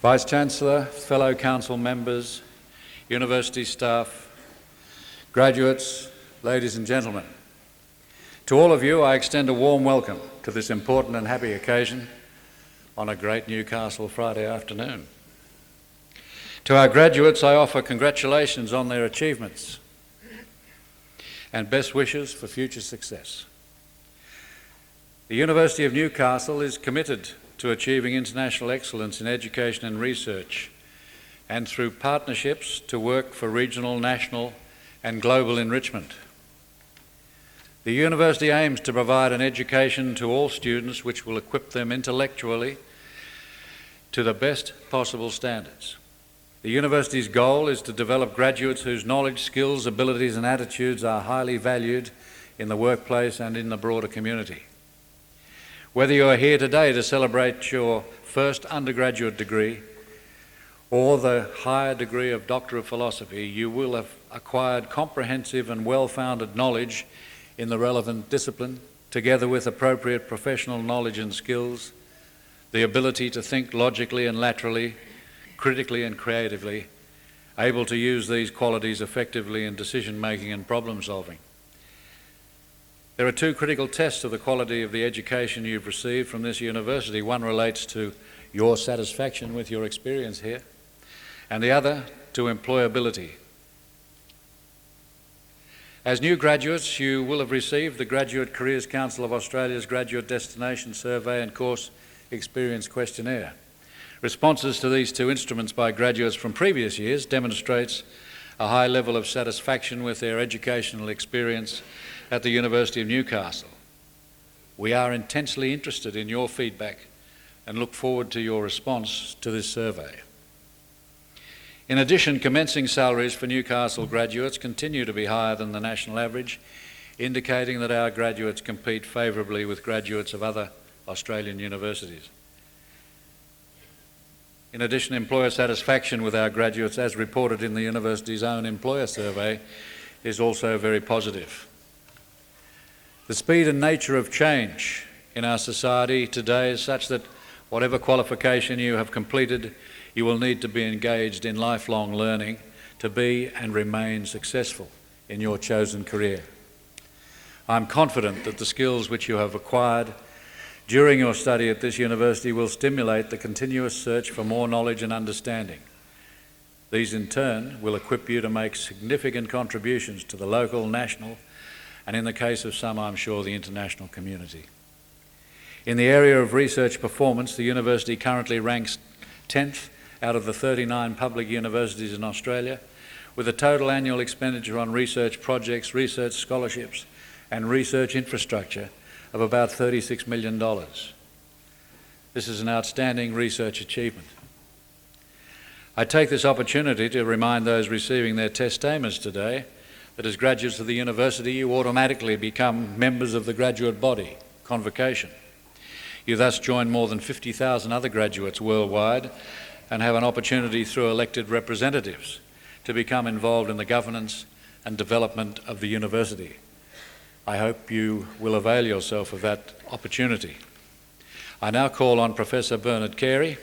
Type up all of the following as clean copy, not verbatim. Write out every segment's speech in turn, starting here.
Vice-Chancellor, fellow council members, university staff, graduates, ladies and gentlemen. To all of you, I extend a warm welcome to this important and happy occasion on a great Newcastle Friday afternoon. To our graduates, I offer congratulations on their achievements and best wishes for future success. The University of Newcastle is committed to achieving international excellence in education and research, and through partnerships to work for regional, national and global enrichment. The university aims to provide an education to all students which will equip them intellectually to the best possible standards. The university's goal is to develop graduates whose knowledge, skills, abilities and attitudes are highly valued in the workplace and in the broader community. Whether you are here today to celebrate your first undergraduate degree or the higher degree of Doctor of Philosophy, you will have acquired comprehensive and well-founded knowledge in the relevant discipline, together with appropriate professional knowledge and skills, the ability to think logically and laterally, critically and creatively, able to use these qualities effectively in decision-making and problem-solving. There are two critical tests of the quality of the education you've received from this university. One relates to your satisfaction with your experience here, and the other to employability. As new graduates, you will have received the Graduate Careers Council of Australia's Graduate Destination Survey and Course Experience Questionnaire. Responses to these two instruments by graduates from previous years demonstrates a high level of satisfaction with their educational experience at the University of Newcastle. We are intensely interested in your feedback and look forward to your response to this survey. In addition, commencing salaries for Newcastle graduates continue to be higher than the national average, indicating that our graduates compete favourably with graduates of other Australian universities. In addition, employer satisfaction with our graduates, as reported in the university's own employer survey, is also very positive. The speed and nature of change in our society today is such that whatever qualification you have completed, you will need to be engaged in lifelong learning to be and remain successful in your chosen career. I'm confident that the skills which you have acquired during your study at this university will stimulate the continuous search for more knowledge and understanding. These in turn will equip you to make significant contributions to the local, national, and in the case of some, I'm sure, the international community. In the area of research performance, the university currently ranks 10th out of the 39 public universities in Australia, with a total annual expenditure on research projects, research scholarships and research infrastructure of about $36 million. This is an outstanding research achievement. I take this opportunity to remind those receiving their test aimers today that as graduates of the university, you automatically become members of the graduate body, Convocation. You thus join more than 50,000 other graduates worldwide and have an opportunity through elected representatives to become involved in the governance and development of the university. I hope you will avail yourself of that opportunity. I now call on Professor Bernard Carey,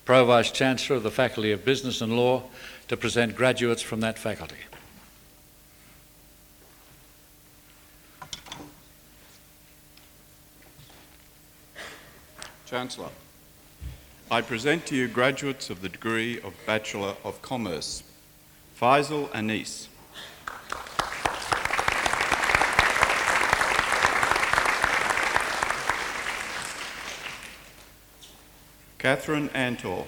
Pro-Vice Chancellor of the Faculty of Business and Law, to present graduates from that faculty. Chancellor, I present to you graduates of the degree of Bachelor of Commerce. Faisal Anis. Catherine Antor.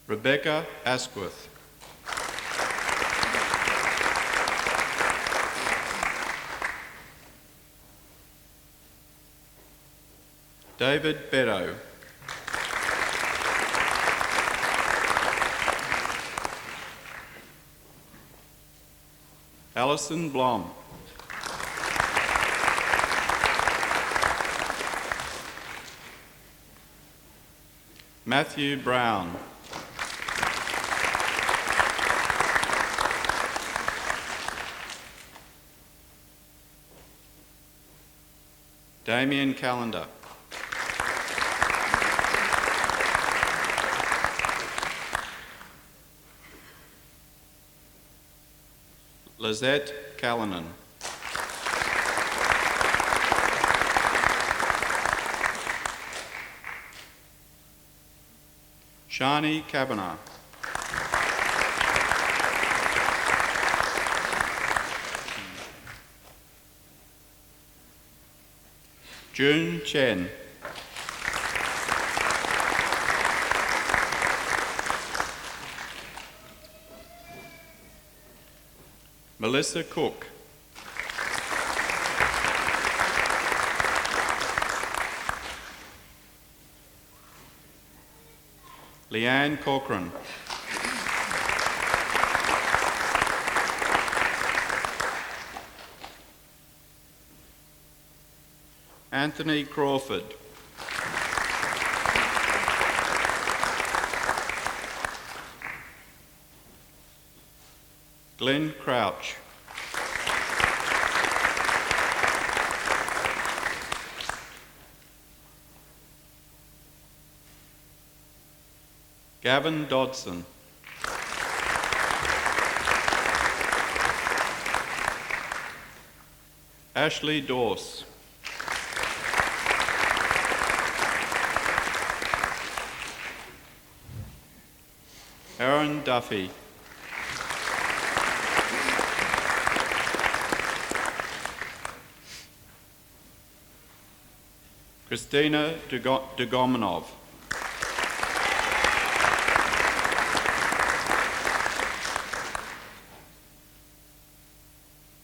Rebecca Asquith. David Beddoe. Alison Blom. Matthew Brown. Damien Callender. Lizette Callanan. Shani Kavanagh. June Chen. Melissa Cook. Leanne Corcoran. Anthony Crawford. Glenn Crouch. Gavin Dodson. Ashley Dorse. Aaron Duffy. Christina Dugomanov.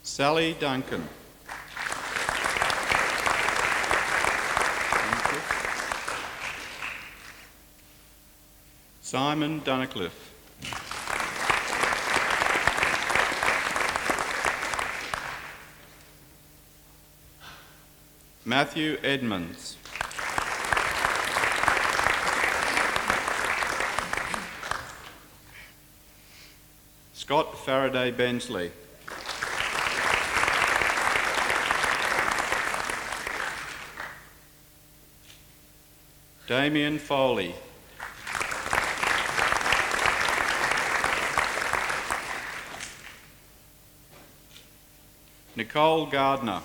Sally Duncan. Simon Dunnacliffe. Matthew Edmonds. Scott Faraday Bensley. Damien Foley. Nicole Gardner.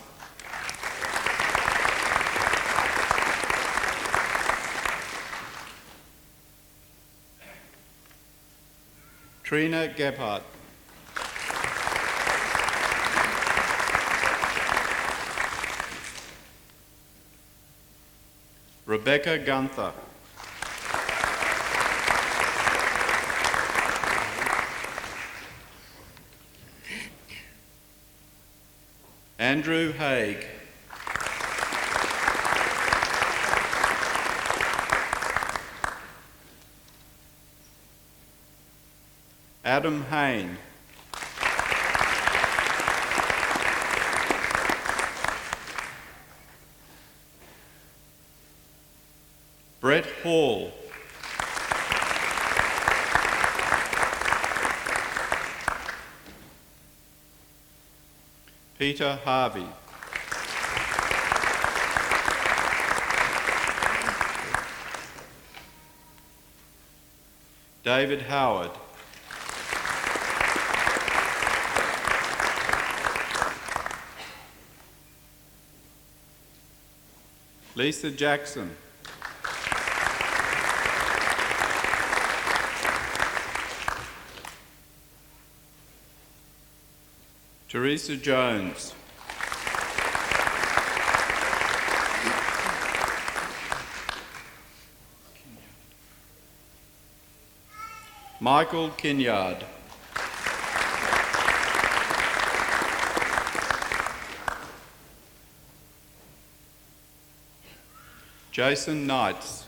Trina Gebhardt. Rebecca Gunther. Andrew Haig. Adam Hain. Brett Hall. Peter Harvey. David Howard. Lisa Jackson. Teresa Jones. Michael Kinyard. Jason Knights.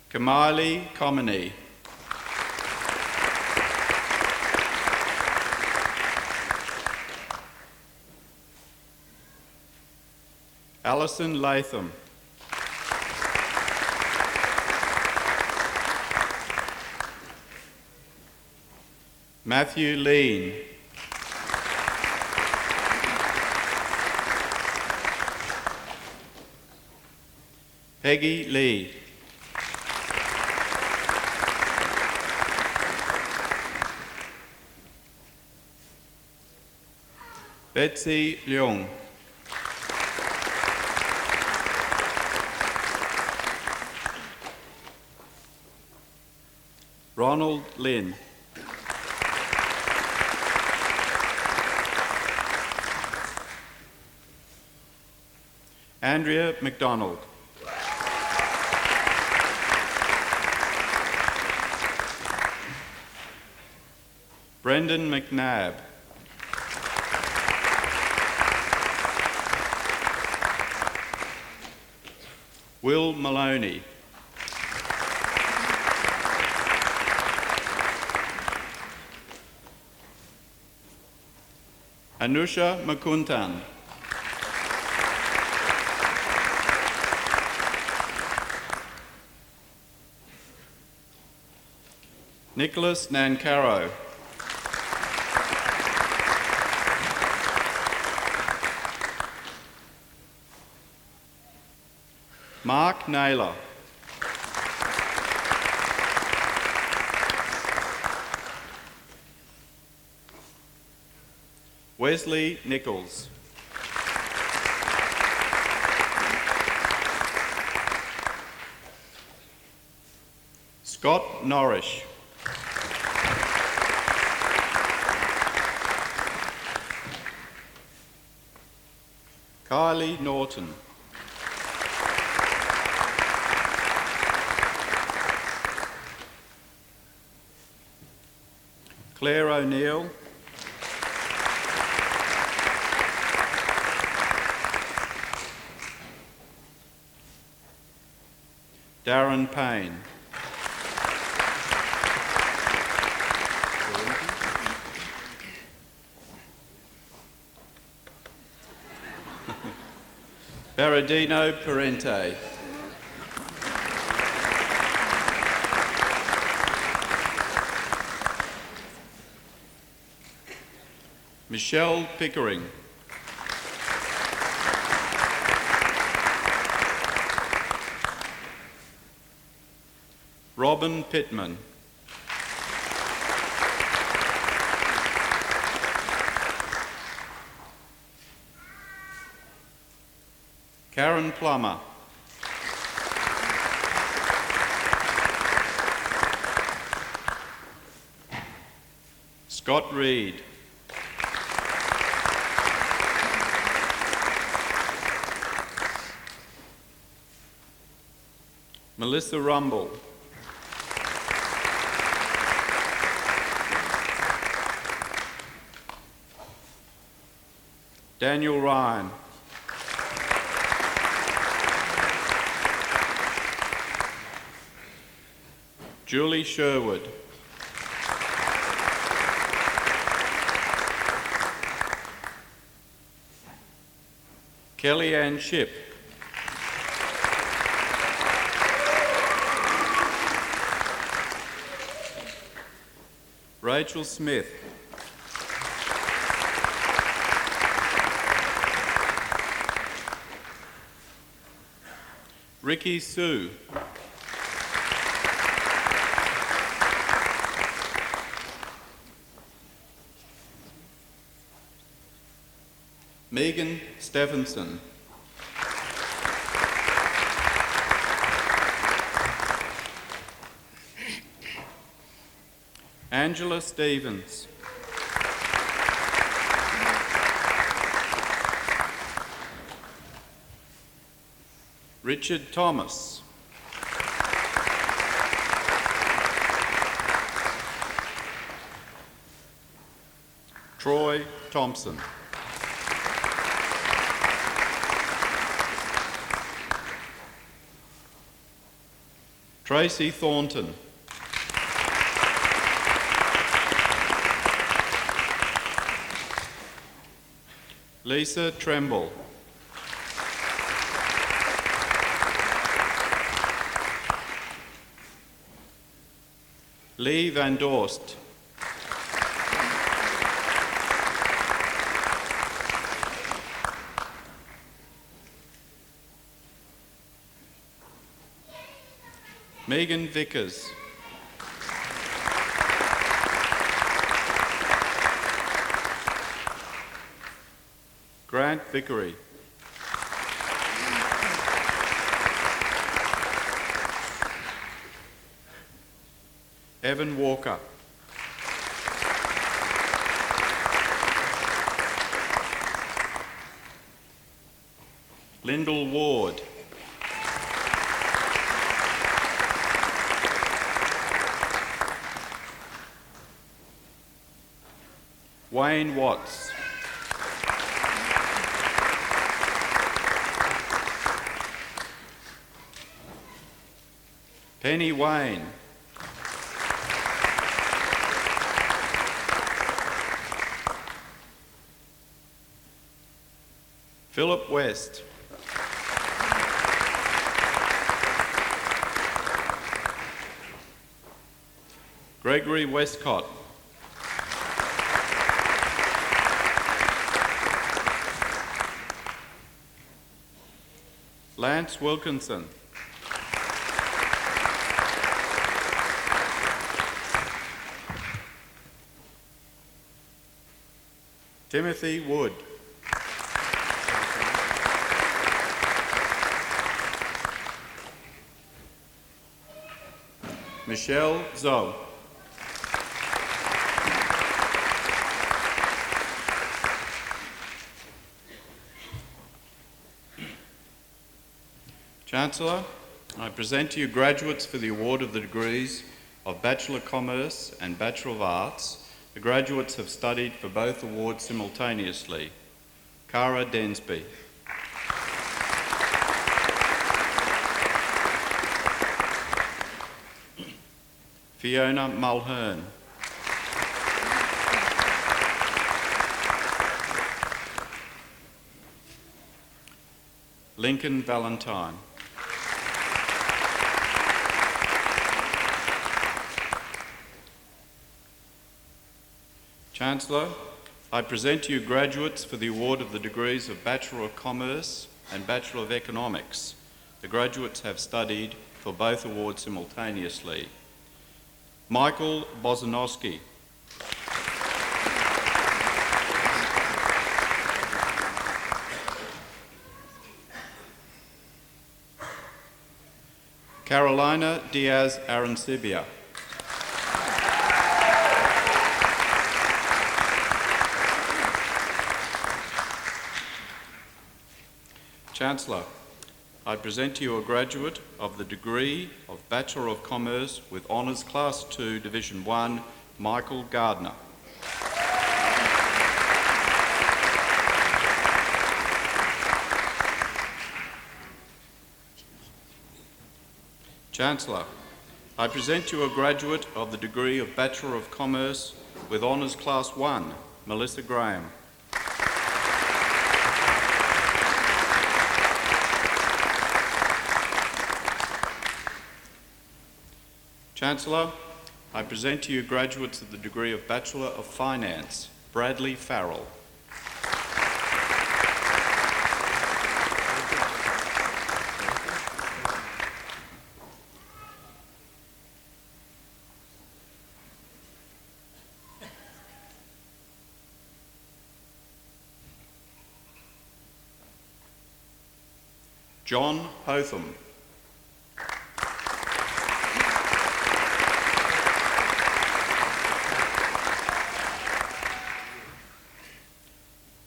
Kamali Komini. Alison Latham. Matthew Lean. Peggy Lee. Betsy Leung. Ronald Lin. Andrea McDonald. Brendan McNabb. Will Maloney. Anusha Makuntan. Nicholas Nancaro. Mark Naylor. Wesley Nichols. Scott Norrish. Kylie Norton. Claire O'Neill. Darren Payne. Berardino Parente. Michelle Pickering. Robin Pittman. Karen Plummer. Scott Reed. Melissa Rumble. Daniel Ryan. Julie Sherwood. Kellyanne Shipp. Rachel Smith. Ricky Sue. Megan Stephenson. Angela Stevens. Richard Thomas. Troy Thompson. Tracy Thornton. Lisa Tremble. Lee Van Dorst. Megan Vickers. Grant Vickery. Evan Walker. Lyndall Ward. Wayne Watts. Penny Wayne. Philip West. Gregory Westcott. Lance Wilkinson. Timothy Wood. Michelle Zoe. Chancellor, I present to you graduates for the award of the degrees of Bachelor of Commerce and Bachelor of Arts. The graduates have studied for both awards simultaneously. Cara Densby. Fiona Mulhern. Lincoln Valentine. Chancellor, I present to you graduates for the award of the degrees of Bachelor of Commerce and Bachelor of Economics. The graduates have studied for both awards simultaneously. Michael Bozanowski. Carolina Diaz Arancibia. Chancellor, I present to you a graduate of the degree of Bachelor of Commerce with Honours Class 2, Division 1, Michael Gardner. Chancellor, I present to you a graduate of the degree of Bachelor of Commerce with Honours Class 1, Melissa Graham. Chancellor, I present to you graduates of the degree of Bachelor of Finance, Bradley Farrell. John Hotham.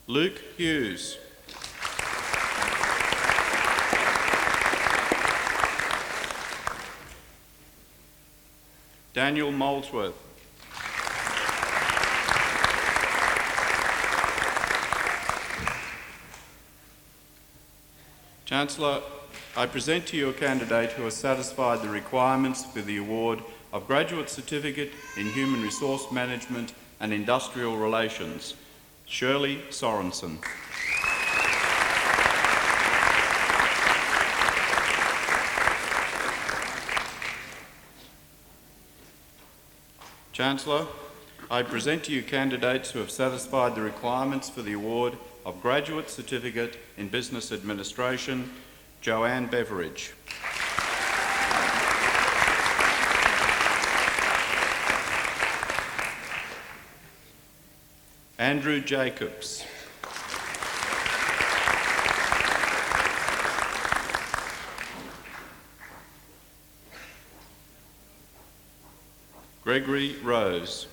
Luke Hughes. Daniel Molesworth. Chancellor, I present to you a candidate who has satisfied the requirements for the award of Graduate Certificate in Human Resource Management and Industrial Relations, Shirley Sorensen. Chancellor, I present to you candidates who have satisfied the requirements for the award of Graduate Certificate in Business Administration, Joanne Beveridge. Andrew Jacobs. Gregory Rose.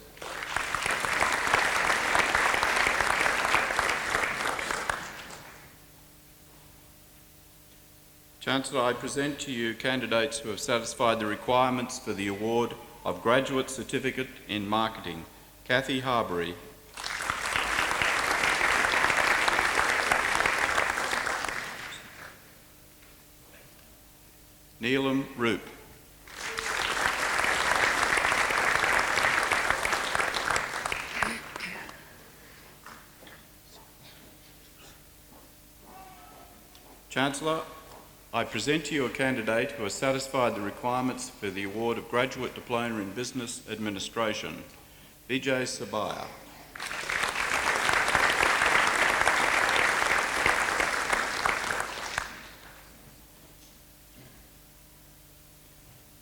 Chancellor, I present to you candidates who have satisfied the requirements for the award of Graduate Certificate in Marketing. Kathy Harbury. Neelam Roop. Chancellor, I present to you a candidate who has satisfied the requirements for the award of Graduate Diploma in Business Administration, Vijay Sabaya.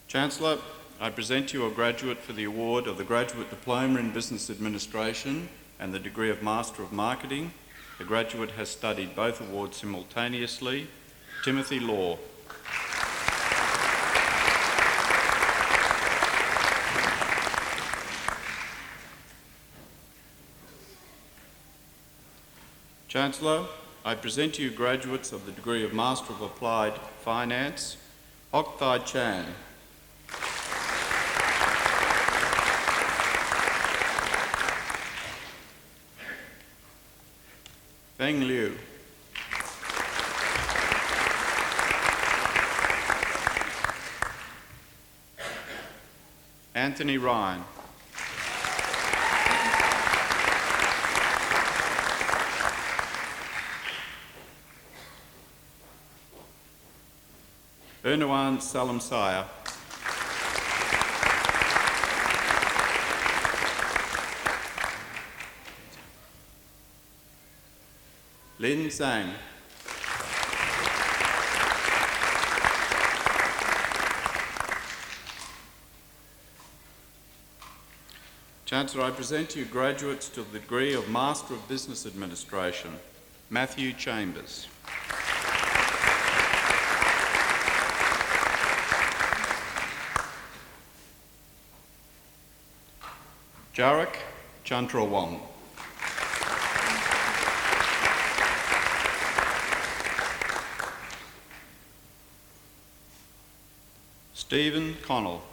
Chancellor, I present to you a graduate for the award of the Graduate Diploma in Business Administration and the degree of Master of Marketing. The graduate has studied both awards simultaneously. Timothy Law. Chancellor, I present to you graduates of the degree of Master of Applied Finance, Okthai Chan. Feng Liu. Anthony Ryan. Ernuan Salamsaya. Lin Zhang. Chancellor, I present to you graduates to the degree of Master of Business Administration, Matthew Chambers. Jarek Chantrawong. Stephen Connell.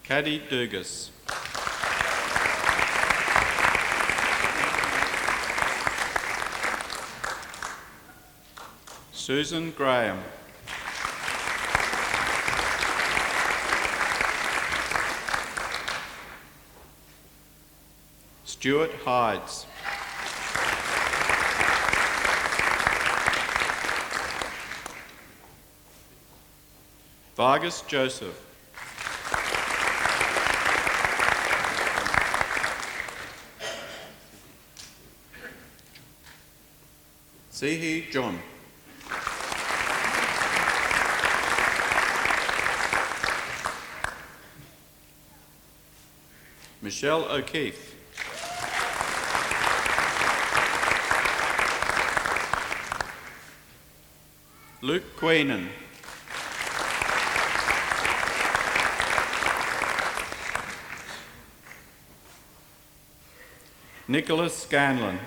Caddy Durgas. Susan Graham. Stuart Hides. Vargas Joseph. Sihi John. Michelle O'Keefe. Luke Queenan. Nicholas Scanlon.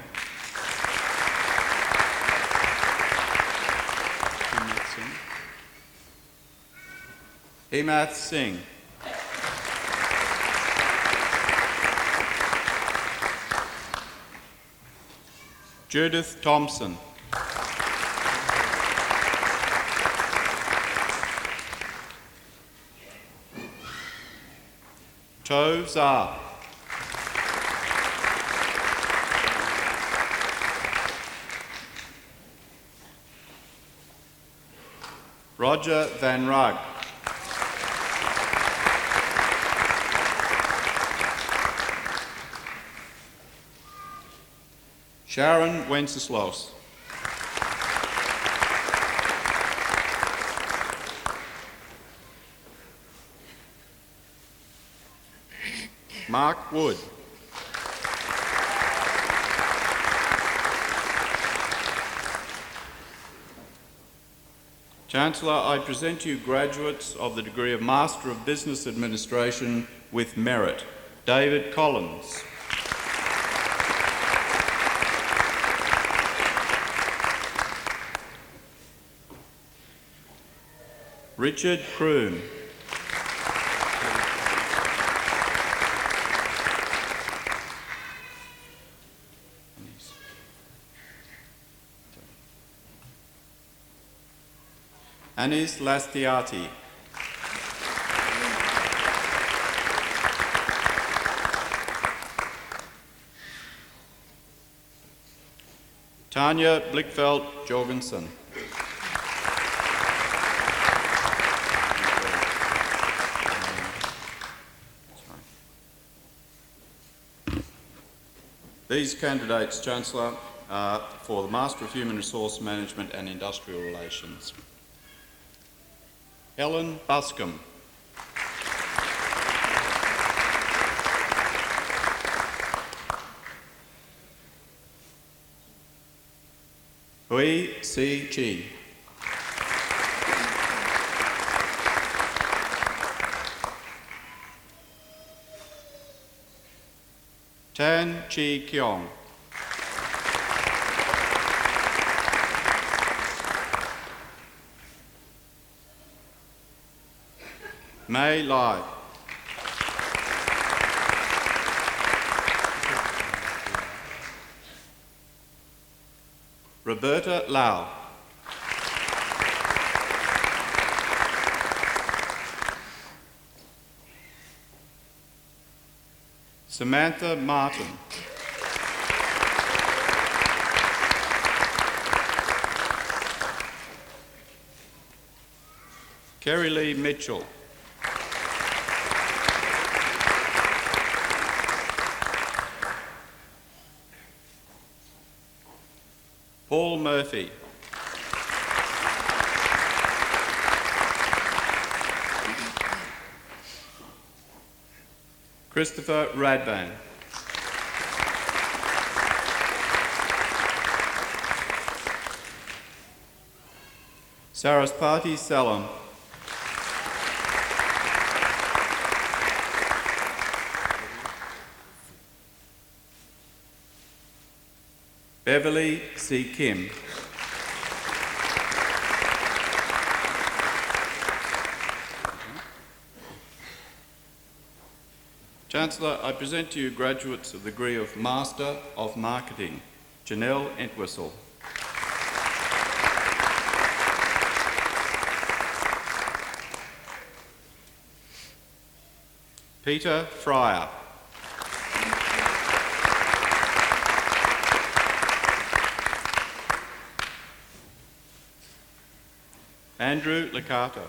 Hemath Singh. Judith Thompson. To Zah. Roger Van Rug. Sharon Wenceslas. Mark Wood. Chancellor, I present to you graduates of the degree of Master of Business Administration with Merit. David Collins. Richard Kroon. Anis Lastiati. Tanya Blickfeld Jorgensen. These candidates, Chancellor, are for the Master of Human Resource Management and Industrial Relations. Helen Buscombe. Hui Si Chi. Tan Chi Kiong. Mei Lai. Roberta Lau. Samantha Martin. Kerry Lee Mitchell. Paul Murphy. Christopher Radban. Saraswati Salam. Beverly C. Kim. Chancellor, I present to you graduates of the degree of Master of Marketing, Janelle Entwistle. Peter Fryer. Andrew Licata.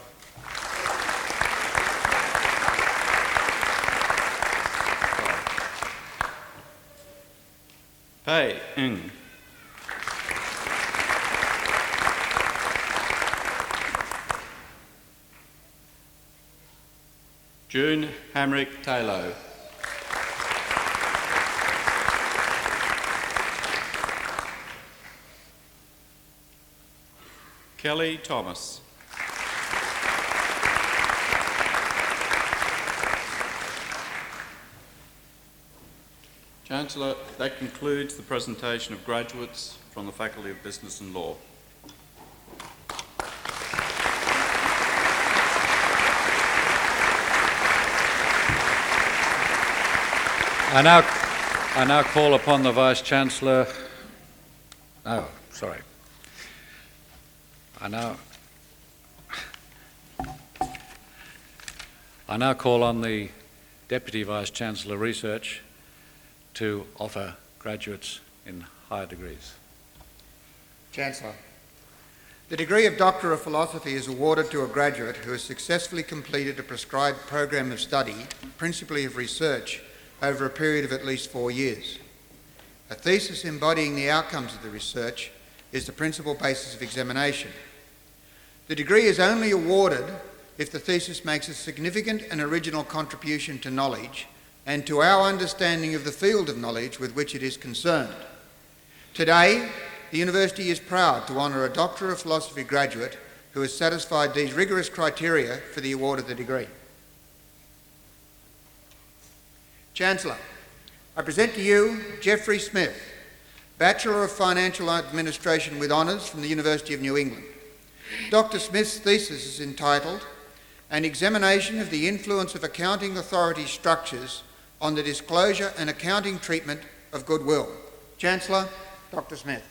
Pei Ng. June Hamrick Taylor. Kelly Thomas. Chancellor, that concludes the presentation of graduates from the Faculty of Business and Law. I now call upon the Vice-Chancellor. Oh, sorry. I now call on the Deputy Vice-Chancellor Research to offer graduates in higher degrees. Chancellor, the degree of Doctor of Philosophy is awarded to a graduate who has successfully completed a prescribed program of study, principally of research, over a period of at least 4 years. A thesis embodying the outcomes of the research is the principal basis of examination. The degree is only awarded if the thesis makes a significant and original contribution to knowledge, and to our understanding of the field of knowledge with which it is concerned. Today, the University is proud to honour a Doctor of Philosophy graduate who has satisfied these rigorous criteria for the award of the degree. Chancellor, I present to you Geoffrey Smith, Bachelor of Financial Administration with Honours from the University of New England. Dr. Smith's thesis is entitled An Examination of the Influence of Accounting Authority Structures on the Disclosure and Accounting Treatment of Goodwill. Chancellor, Dr. Smith.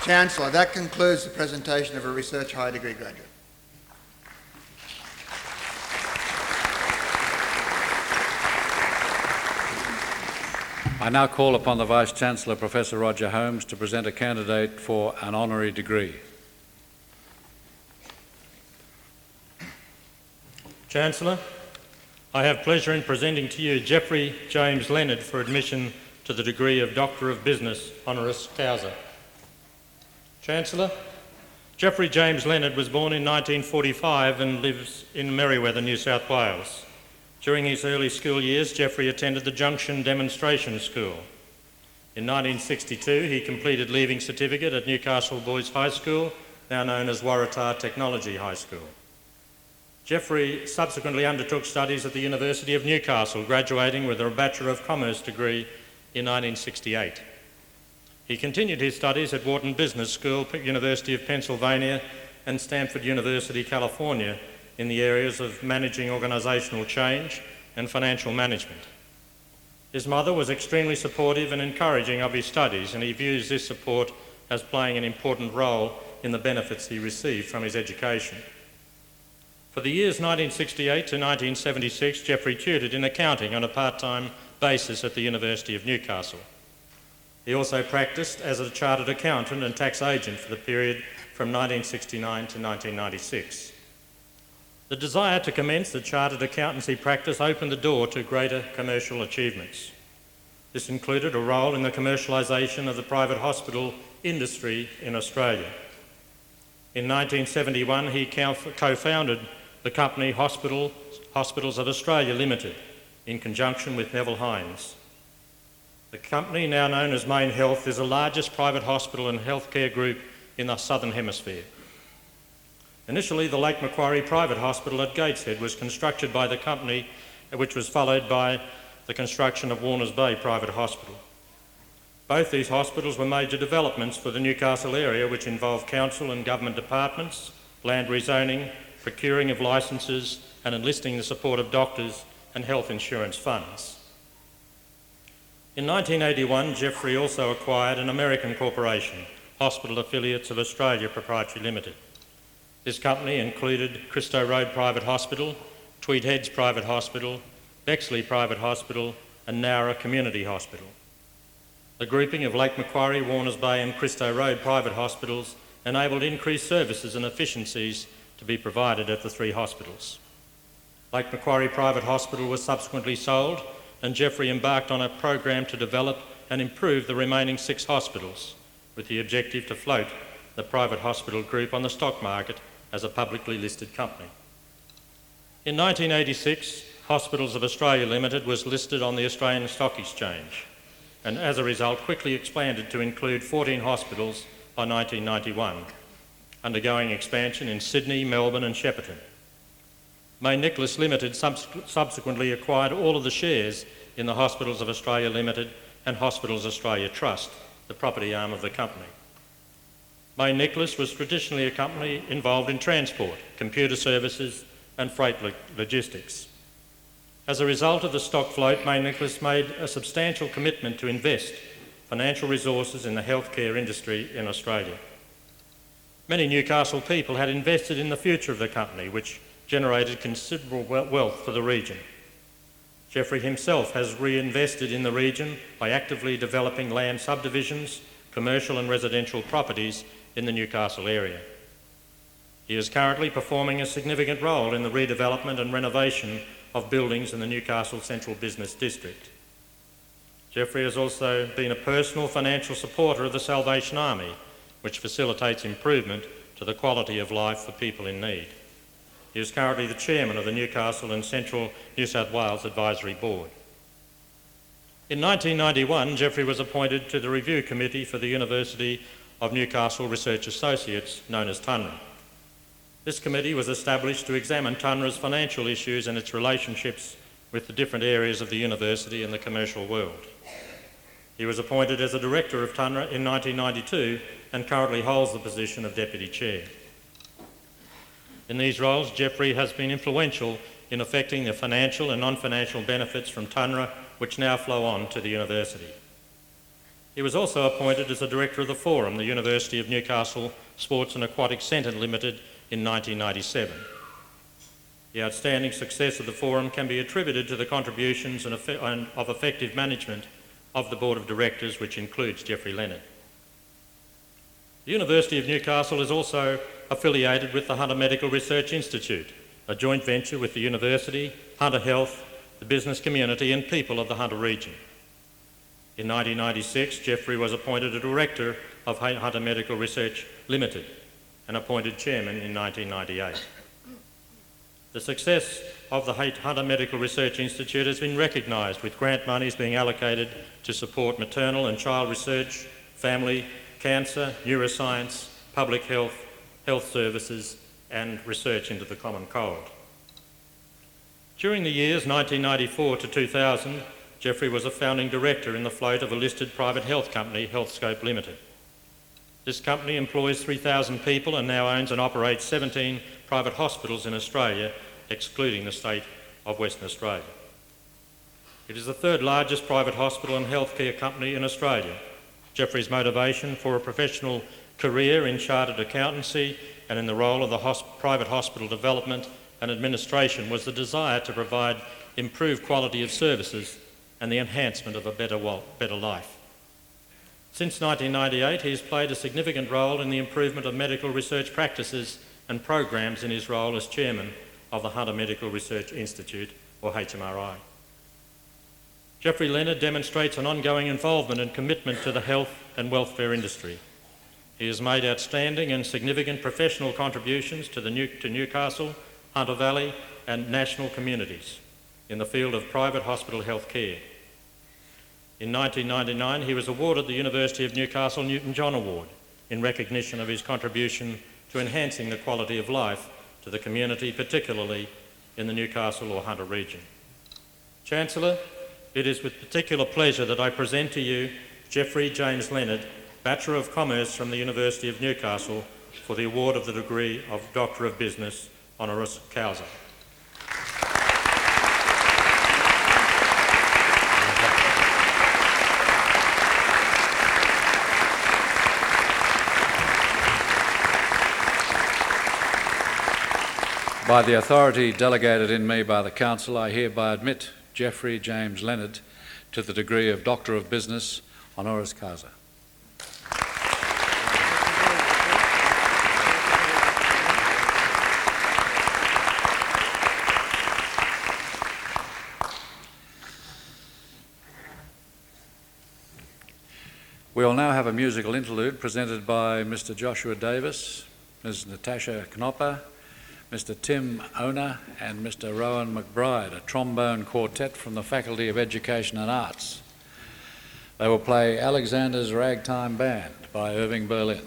Chancellor, that concludes the presentation of a Research Higher Degree graduate. I now call upon the Vice-Chancellor, Professor Roger Holmes, to present a candidate for an honorary degree. Chancellor, I have pleasure in presenting to you Geoffrey James Leonard for admission to the degree of Doctor of Business honoris causa. Chancellor, Geoffrey James Leonard was born in 1945 and lives in Merewether, New South Wales. During his early school years, Geoffrey attended the Junction Demonstration School. In 1962, he completed Leaving Certificate at Newcastle Boys High School, now known as Waratah Technology High School. Geoffrey subsequently undertook studies at the University of Newcastle, graduating with a Bachelor of Commerce degree in 1968. He continued his studies at Wharton Business School, University of Pennsylvania, and Stanford University, California, in the areas of managing organisational change and financial management. His mother was extremely supportive and encouraging of his studies, and he views this support as playing an important role in the benefits he received from his education. For the years 1968 to 1976, Geoffrey tutored in accounting on a part-time basis at the University of Newcastle. He also practiced as a chartered accountant and tax agent for the period from 1969 to 1996. The desire to commence the chartered accountancy practice opened the door to greater commercial achievements. This included a role in the commercialisation of the private hospital industry in Australia. In 1971, he co-founded the company Hospitals of Australia Limited in conjunction with Neville Hines. The company, now known as Main Health, is the largest private hospital and healthcare group in the Southern Hemisphere. Initially, the Lake Macquarie Private Hospital at Gateshead was constructed by the company, which was followed by the construction of Warners Bay Private Hospital. Both these hospitals were major developments for the Newcastle area, which involved council and government departments, land rezoning, procuring of licences, and enlisting the support of doctors and health insurance funds. In 1981, Geoffrey also acquired an American corporation, Hospital Affiliates of Australia Proprietary Limited. This company included Christo Road Private Hospital, Tweed Heads Private Hospital, Bexley Private Hospital, and Nowra Community Hospital. The grouping of Lake Macquarie, Warners Bay and Christo Road private hospitals enabled increased services and efficiencies to be provided at the three hospitals. Lake Macquarie Private Hospital was subsequently sold, and Geoffrey embarked on a program to develop and improve the remaining 6 hospitals, with the objective to float the private hospital group on the stock market as a publicly listed company. In 1986, Hospitals of Australia Limited was listed on the Australian Stock Exchange, and as a result quickly expanded to include 14 hospitals by 1991, undergoing expansion in Sydney, Melbourne and Shepparton. May Nicholas Limited subsequently acquired all of the shares in the Hospitals of Australia Limited and Hospitals Australia Trust, the property arm of the company. May Nicholas was traditionally a company involved in transport, computer services and freight logistics. As a result of the stock float, May Nicholas made a substantial commitment to invest financial resources in the healthcare industry in Australia. Many Newcastle people had invested in the future of the company, which generated considerable wealth for the region. Geoffrey himself has reinvested in the region by actively developing land subdivisions, commercial and residential properties in the Newcastle area. He is currently performing a significant role in the redevelopment and renovation of buildings in the Newcastle Central Business District. Geoffrey has also been a personal financial supporter of the Salvation Army, which facilitates improvement to the quality of life for people in need. He is currently the chairman of the Newcastle and Central New South Wales Advisory Board. In 1991, Geoffrey was appointed to the Review Committee for the University of Newcastle Research Associates, known as TUNRA. This committee was established to examine TUNRA's financial issues and its relationships with the different areas of the university and the commercial world. He was appointed as a director of TUNRA in 1992 and currently holds the position of Deputy Chair. In these roles, Geoffrey has been influential in affecting the financial and non-financial benefits from TUNRA, which now flow on to the university. He was also appointed as the director of the Forum, the University of Newcastle Sports and Aquatic Centre Limited, in 1997. The outstanding success of the Forum can be attributed to the contributions of effective management of the Board of Directors, which includes Geoffrey Leonard. The University of Newcastle is also affiliated with the Hunter Medical Research Institute, a joint venture with the university, Hunter Health, the business community and people of the Hunter region. In 1996, Geoffrey was appointed a director of Hunter Medical Research Limited and appointed chairman in 1998. The success of the Hunter Medical Research Institute has been recognised, with grant monies being allocated to support maternal and child research, family, cancer, neuroscience, public health, health services and research into the common cold. During the years 1994 to 2000, Geoffrey was a founding director in the float of a listed private health company, Healthscope Limited. This company employs 3,000 people and now owns and operates 17 private hospitals in Australia, excluding the state of Western Australia. It is the third largest private hospital and healthcare company in Australia. Geoffrey's motivation for a professional career in chartered accountancy and in the role of the private hospital development and administration was the desire to provide improved quality of services and the enhancement of a better life. Since 1998, he has played a significant role in the improvement of medical research practices and programs in his role as chairman of the Hunter Medical Research Institute, or HMRI. Geoffrey Leonard demonstrates an ongoing involvement and commitment to the health and welfare industry. He has made outstanding and significant professional contributions to Newcastle, Hunter Valley and national communities in the field of private hospital health care. In 1999, he was awarded the University of Newcastle Newton-John Award in recognition of his contribution to enhancing the quality of life to the community, particularly in the Newcastle or Hunter region. Chancellor, it is with particular pleasure that I present to you Geoffrey James Leonard, Bachelor of Commerce from the University of Newcastle, for the award of the degree of Doctor of Business, honoris causa. By the authority delegated in me by the Council, I hereby admit Geoffrey James Leonard to the degree of Doctor of Business, honoris causa. We will now have a musical interlude presented by Mr. Joshua Davis, Ms. Natasha Knopper, Mr. Tim Ona and Mr. Rowan McBride, a trombone quartet from the Faculty of Education and Arts. They will play Alexander's Ragtime Band by Irving Berlin.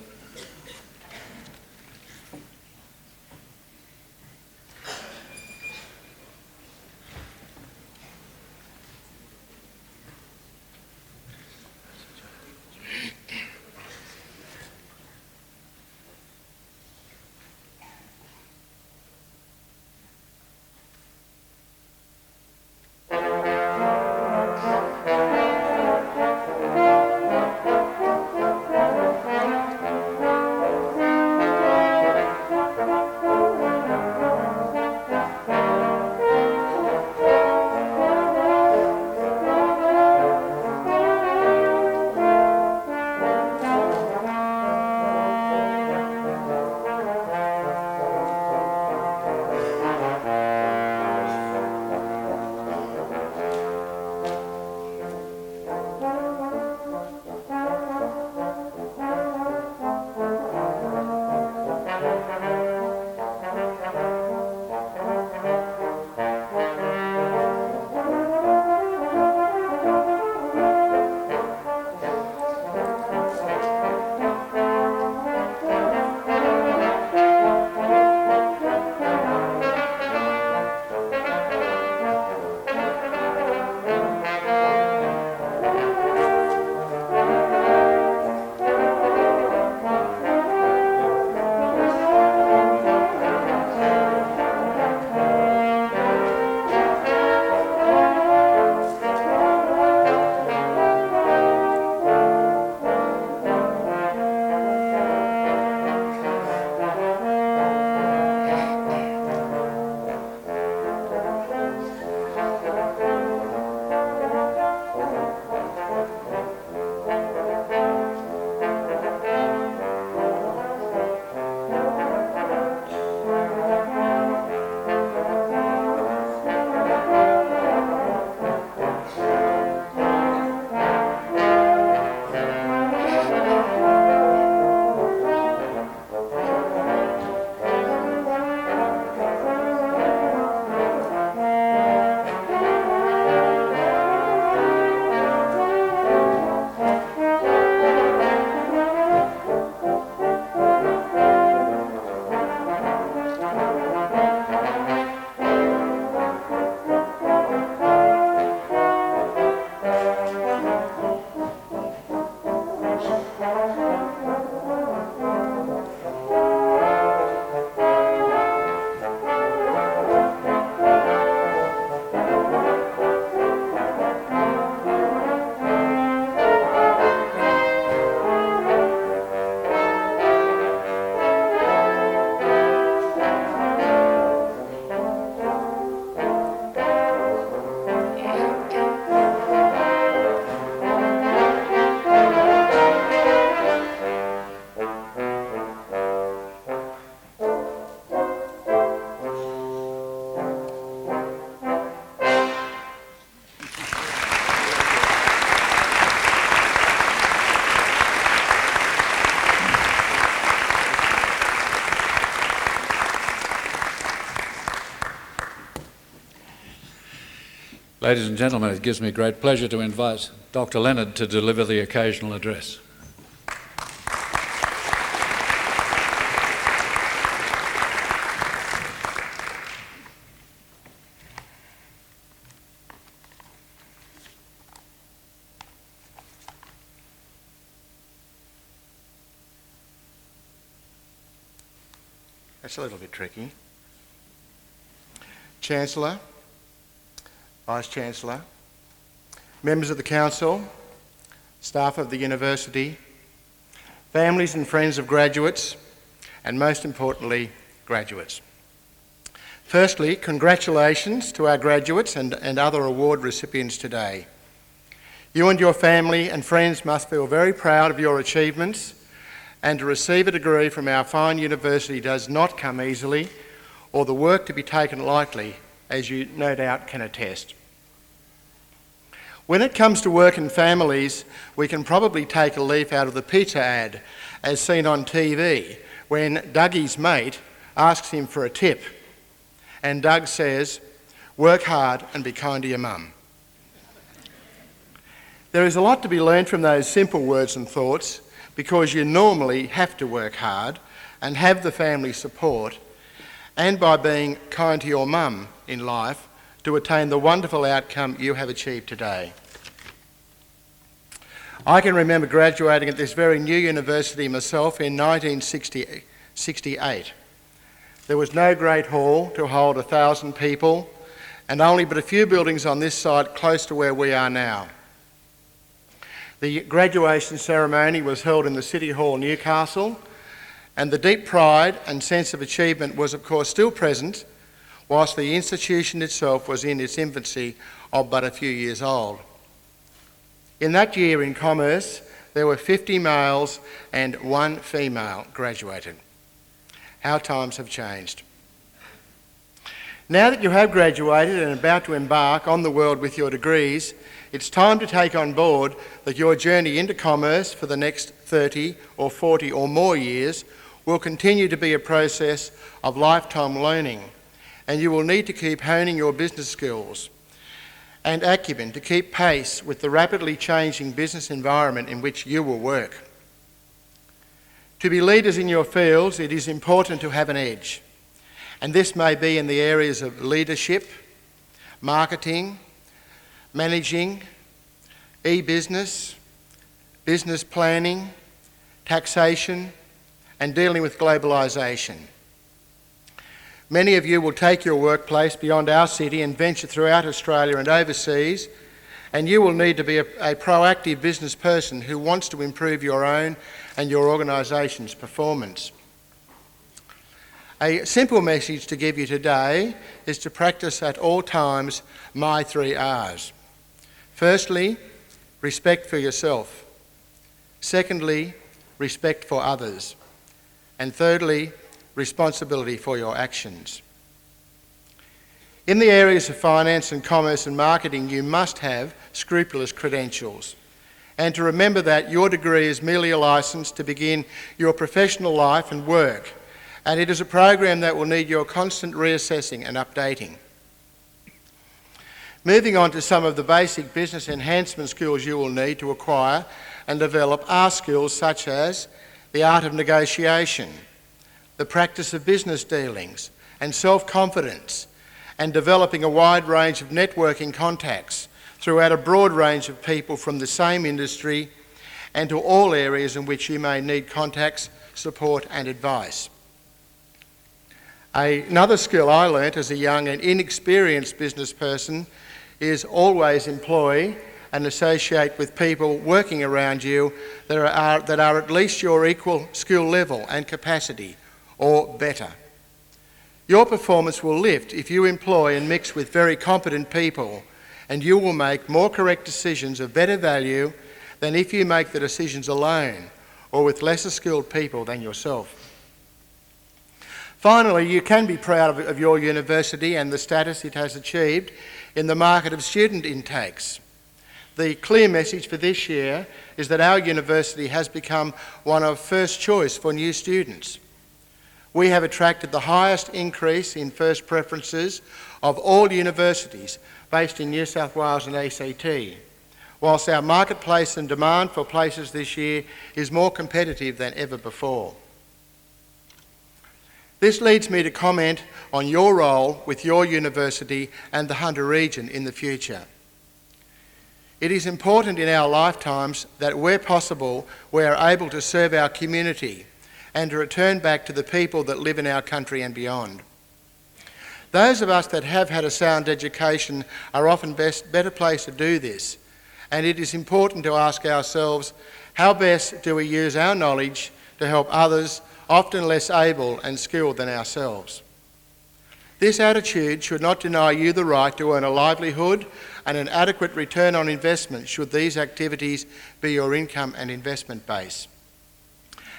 Ladies and gentlemen, it gives me great pleasure to invite Dr. Leonard to deliver the occasional address. That's a little bit tricky. Chancellor, Vice-Chancellor, members of the Council, staff of the University, families and friends of graduates, and most importantly, graduates. Firstly, congratulations to our graduates and other award recipients today. You and your family and friends must feel very proud of your achievements, and to receive a degree from our fine university does not come easily, or the work to be taken lightly, as you no doubt can attest. When it comes to work and families, we can probably take a leaf out of the pizza ad, as seen on TV, when Dougie's mate asks him for a tip, and Doug says, "Work hard and be kind to your mum." There is a lot to be learned from those simple words and thoughts, because you normally have to work hard and have the family support, and by being kind to your mum in life to attain the wonderful outcome you have achieved today. I can remember graduating at this very new university myself in 1968. There was no great hall to hold 1,000 people, and only but a few buildings on this site close to where we are now. The graduation ceremony was held in the City Hall, Newcastle, and the deep pride and sense of achievement was of course still present, whilst the institution itself was in its infancy of but a few years old. In that year in commerce, there were 50 males and 1 female graduated. How times have changed. Now that you have graduated and are about to embark on the world with your degrees, it's time to take on board that your journey into commerce for the next 30 or 40 or more years will continue to be a process of lifetime learning, and you will need to keep honing your business skills and acumen to keep pace with the rapidly changing business environment in which you will work. To be leaders in your fields, it is important to have an edge, and this may be in the areas of leadership, marketing, managing, e-business, business planning, taxation, and dealing with globalisation. Many of you will take your workplace beyond our city and venture throughout Australia and overseas, and you will need to be a proactive business person who wants to improve your own and your organisation's performance. A simple message to give you today is to practice at all times my 3 R's. Firstly, respect for yourself. Secondly, respect for others. And thirdly, responsibility for your actions. In the areas of finance and commerce and marketing, you must have scrupulous credentials. And to remember that your degree is merely a licence to begin your professional life and work, and it is a program that will need your constant reassessing and updating. Moving on to some of the basic business enhancement skills you will need to acquire and develop are skills such as the art of negotiation, the practice of business dealings, and self-confidence, and developing a wide range of networking contacts throughout a broad range of people from the same industry and to all areas in which you may need contacts, support and advice. Another skill I learnt as a young and inexperienced business person is always employ and associate with people working around you that are at least your equal skill level and capacity, or better. Your performance will lift if you employ and mix with very competent people, and you will make more correct decisions of better value than if you make the decisions alone or with lesser skilled people than yourself. Finally, you can be proud of your university and the status it has achieved in the market of student intakes. The clear message for this year is that our university has become one of first choice for new students. we have attracted the highest increase in first preferences of all universities based in New South Wales and ACT, whilst our marketplace and demand for places this year is more competitive than ever before. This leads me to comment on your role with your university and the Hunter region in the future. It is important in our lifetimes that where possible we are able to serve our community and to return back to the people that live in our country and beyond. Those of us that have had a sound education are often better placed to do this, and it is important to ask ourselves, how best do we use our knowledge to help others, often less able and skilled than ourselves? This attitude should not deny you the right to earn a livelihood and an adequate return on investment should these activities be your income and investment base.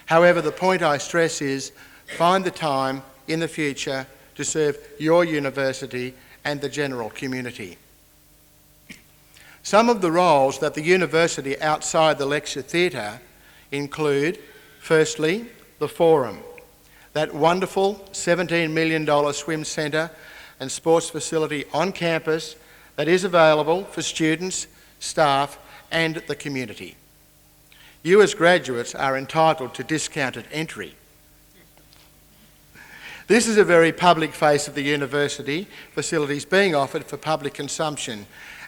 However, the point I stress is find the time in the future to serve your university and the general community. Some of the roles that the university outside the lecture theatre include, firstly, the Forum, that wonderful $17 million swim centre and sports facility on campus that is available for students, staff and the community. You as graduates are entitled to discounted entry. This is a very public face of the university, facilities being offered for public consumption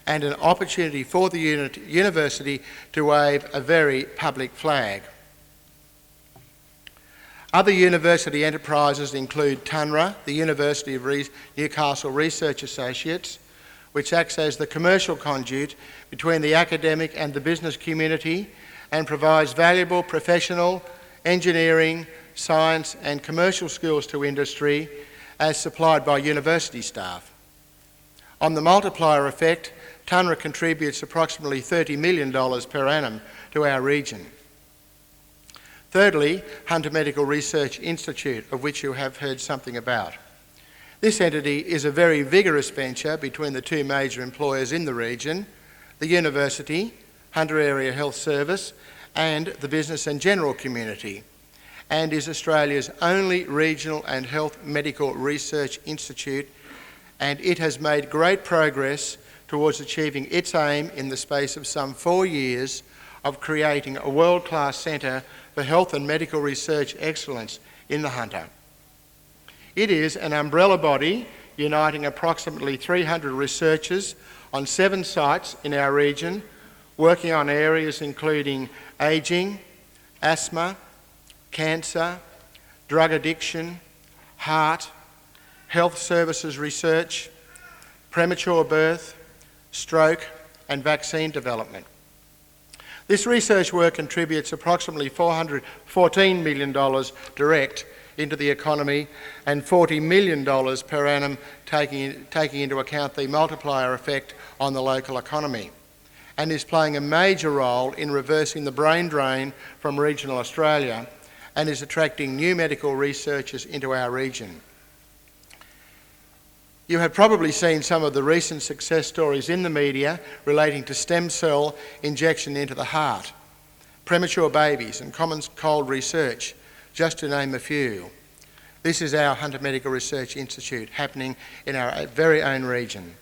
and an opportunity for the university to wave a very public flag. Other university enterprises include TUNRA, the University of Newcastle Research Associates, which acts as the commercial conduit between the academic and the business community and provides valuable professional, engineering, science and commercial skills to industry as supplied by university staff. On the multiplier effect, TUNRA contributes approximately $30 million per annum to our region. Thirdly, Hunter Medical Research Institute, of which you have heard something about. This entity is a very vigorous venture between the two major employers in the region, the university, Hunter Area Health Service, and the business and general community, and is Australia's only regional and health medical research institute, and it has made great progress towards achieving its aim in the space of some 4 years of creating a world-class centre for health and medical research excellence in the Hunter. It is an umbrella body uniting approximately 300 researchers on 7 sites in our region, working on areas including ageing, asthma, cancer, drug addiction, heart, health services research, premature birth, stroke and vaccine development. This research work contributes approximately $414 million direct into the economy and $40 million per annum taking into account the multiplier effect on the local economy, and is playing a major role in reversing the brain drain from regional Australia and is attracting new medical researchers into our region. You have probably seen some of the recent success stories in the media relating to stem cell injection into the heart, premature babies and common cold research, just to name a few. This is our Hunter Medical Research Institute happening in our very own region.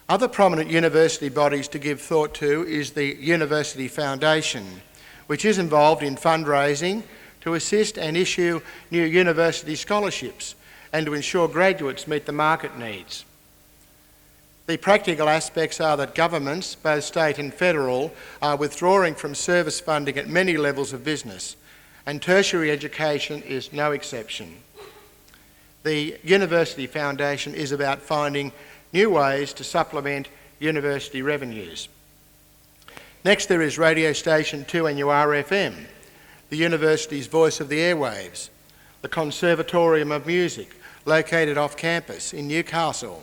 Other prominent university bodies to give thought to is the University Foundation, which is involved in fundraising to assist and issue new university scholarships and to ensure graduates meet the market needs. The practical aspects are that governments, both state and federal, are withdrawing from service funding at many levels of business, and tertiary education is no exception. The University Foundation is about finding new ways to supplement university revenues. Next there is radio station 2NUR-FM, the university's voice of the airwaves, the Conservatorium of Music, located off campus in Newcastle,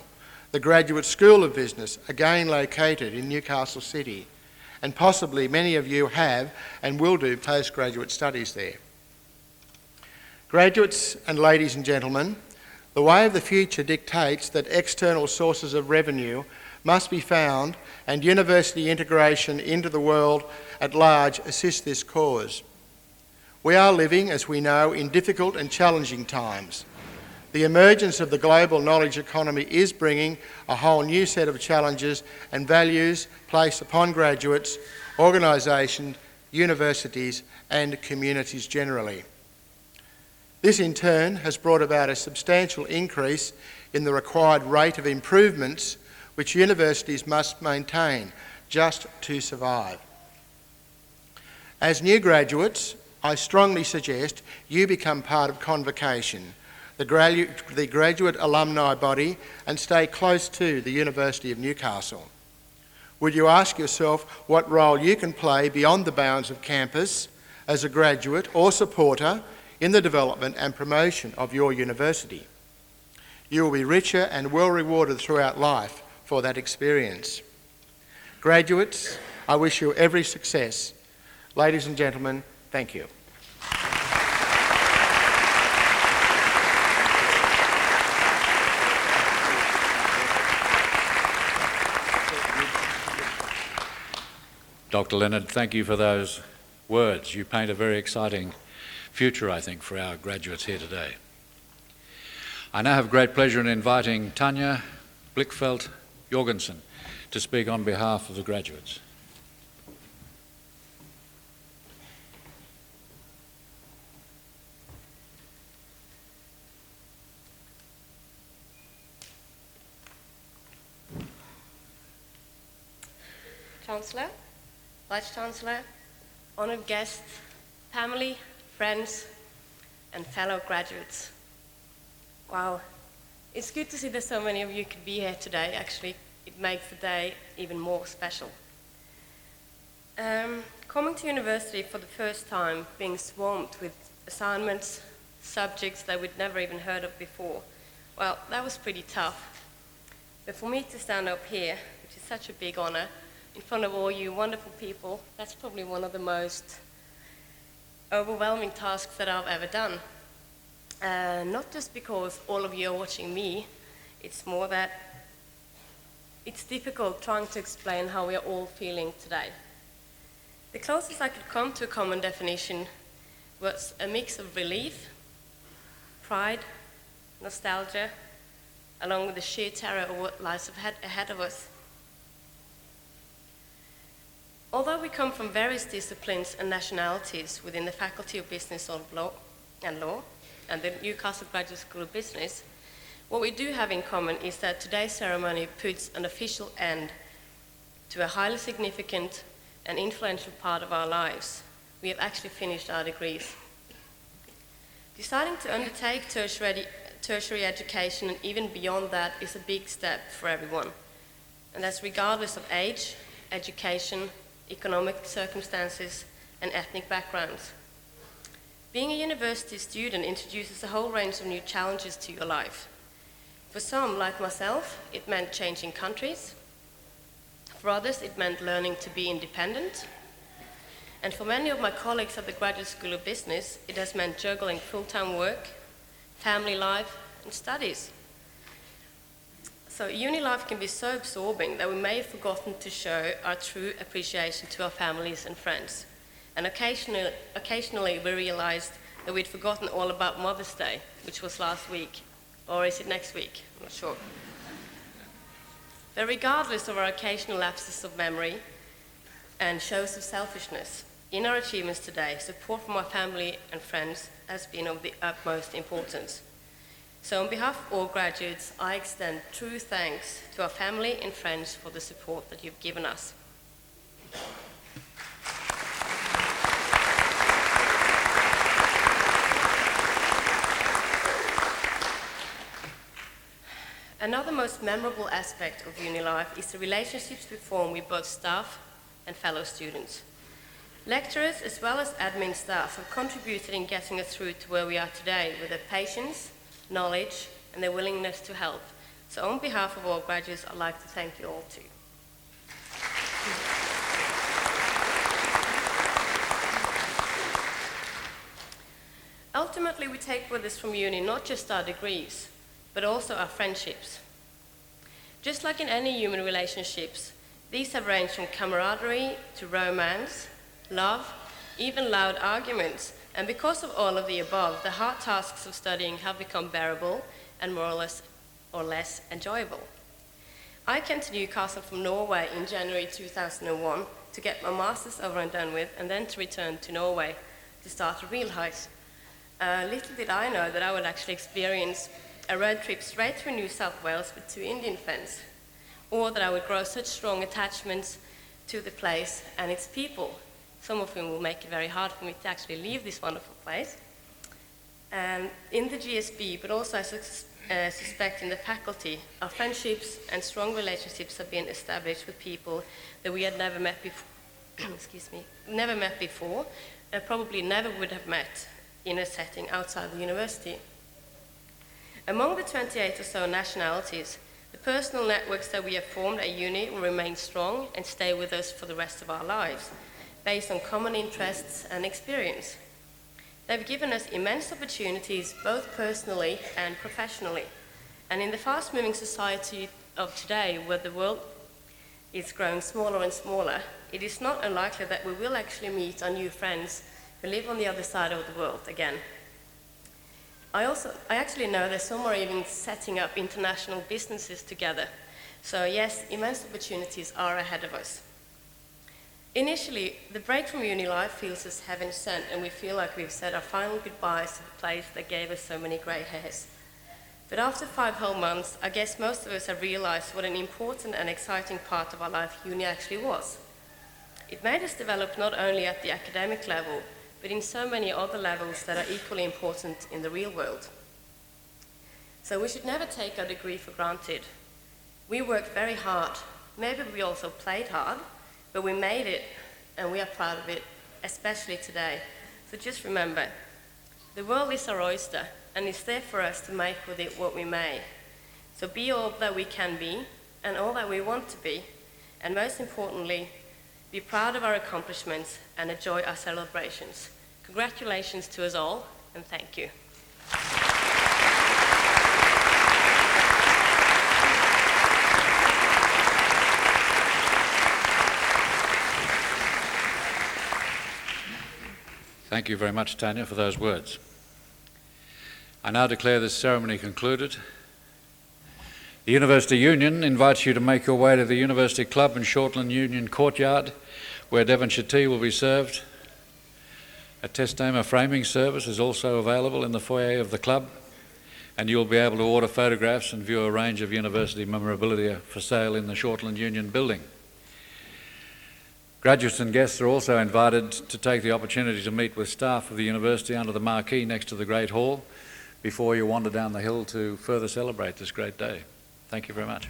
the Graduate School of Business, again located in Newcastle City, and possibly many of you have and will do postgraduate studies there. Graduates and ladies and gentlemen, the way of the future dictates that external sources of revenue must be found and university integration into the world at large assist this cause. We are living, as we know, in difficult and challenging times. The emergence of the global knowledge economy is bringing a whole new set of challenges and values placed upon graduates, organisations, universities and communities generally. This in turn has brought about a substantial increase in the required rate of improvements which universities must maintain just to survive. As new graduates, I strongly suggest you become part of Convocation, the graduate alumni body, and stay close to the University of Newcastle. Would you ask yourself what role you can play beyond the bounds of campus as a graduate or supporter in the development and promotion of your university? You will be richer and well rewarded throughout life for that experience. Graduates, I wish you every success. Ladies and gentlemen, thank you. Dr. Leonard, thank you for those words. You paint a very exciting future, I think, for our graduates here today. I now have great pleasure in inviting Tanja Blickfeld Jorgensen to speak on behalf of the graduates. Chancellor, Vice-Chancellor, honoured guests, family, friends, and fellow graduates. Wow, it's good to see that so many of you could be here today. Actually, it makes the day even more special. Coming to university for the first time, being swamped with assignments, subjects that we'd never even heard of before, well, that was pretty tough. But for me to stand up here, which is such a big honour, in front of all you wonderful people, that's probably one of the most overwhelming tasks that I've ever done. Not just because all of you are watching me, it's more that it's difficult trying to explain how we are all feeling today. The closest I could come to a common definition was a mix of relief, pride, nostalgia, along with the sheer terror of what lies ahead of us. Although we come from various disciplines and nationalities within the Faculty of Business and Law and the Newcastle Graduate School of Business, what we do have in common is that today's ceremony puts an official end to a highly significant and influential part of our lives. We have actually finished our degrees. Deciding to undertake tertiary education and even beyond that is a big step for everyone, and that's regardless of age, education, economic circumstances, and ethnic backgrounds. Being a university student introduces a whole range of new challenges to your life. For some, like myself, it meant changing countries. For others, it meant learning to be independent. And for many of my colleagues at the Graduate School of Business, it has meant juggling full-time work, family life, and studies. So uni life can be so absorbing that we may have forgotten to show our true appreciation to our families and friends. And occasionally we realized that we'd forgotten all about Mother's Day, which was last week. Or is it next week? I'm not sure. But regardless of our occasional lapses of memory and shows of selfishness, in our achievements today, support from our family and friends has been of the utmost importance. So on behalf of all graduates, I extend true thanks to our family and friends for the support that you've given us. Another most memorable aspect of uni life is the relationships we form with both staff and fellow students. Lecturers as well as admin staff have contributed in getting us through to where we are today with their patience, knowledge, and their willingness to help. So on behalf of all graduates, I'd like to thank you all too. Ultimately, we take with us from uni not just our degrees, but also our friendships. Just like in any human relationships, these have ranged from camaraderie to romance, love, even loud arguments, And because of all of the above, the hard tasks of studying have become bearable and more or less enjoyable. I came to Newcastle from Norway in January 2001 to get my master's over and done with, and then to return to Norway to start a real heist. Little did I know that I would actually experience a road trip straight through New South Wales with 2 Indian friends, or that I would grow such strong attachments to the place and its people, some of whom will make it very hard for me to actually leave this wonderful place. And in the GSB, but also I suspect in the faculty, our friendships and strong relationships have been established with people that we had never met before, and probably never would have met in a setting outside the university. Among the 28 or so nationalities, the personal networks that we have formed at uni will remain strong and stay with us for the rest of our lives, based on common interests and experience. They've given us immense opportunities, both personally and professionally. And in the fast-moving society of today, where the world is growing smaller and smaller, it is not unlikely that we will actually meet our new friends who live on the other side of the world again. I actually know that some are even setting up international businesses together. So yes, immense opportunities are ahead of us. Initially, the break from uni life feels as heaven sent, and we feel like we've said our final goodbyes to the place that gave us so many grey hairs. But after 5 whole months, I guess most of us have realised what an important and exciting part of our life uni actually was. It made us develop not only at the academic level, but in so many other levels that are equally important in the real world. So we should never take our degree for granted. We worked very hard. Maybe we also played hard, but we made it, and we are proud of it, especially today. So just remember, the world is our oyster, and it's there for us to make with it what we may. So be all that we can be, and all that we want to be, and most importantly, be proud of our accomplishments and enjoy our celebrations. Congratulations to us all, and thank you. Thank you very much, Tanya, for those words. I now declare this ceremony concluded. The University Union invites you to make your way to the University Club and Shortland Union Courtyard, where Devonshire tea will be served. A testament framing service is also available in the foyer of the club, and you'll be able to order photographs and view a range of university memorabilia for sale in the Shortland Union building. Graduates and guests are also invited to take the opportunity to meet with staff of the university under the marquee next to the Great Hall before you wander down the hill to further celebrate this great day. Thank you very much.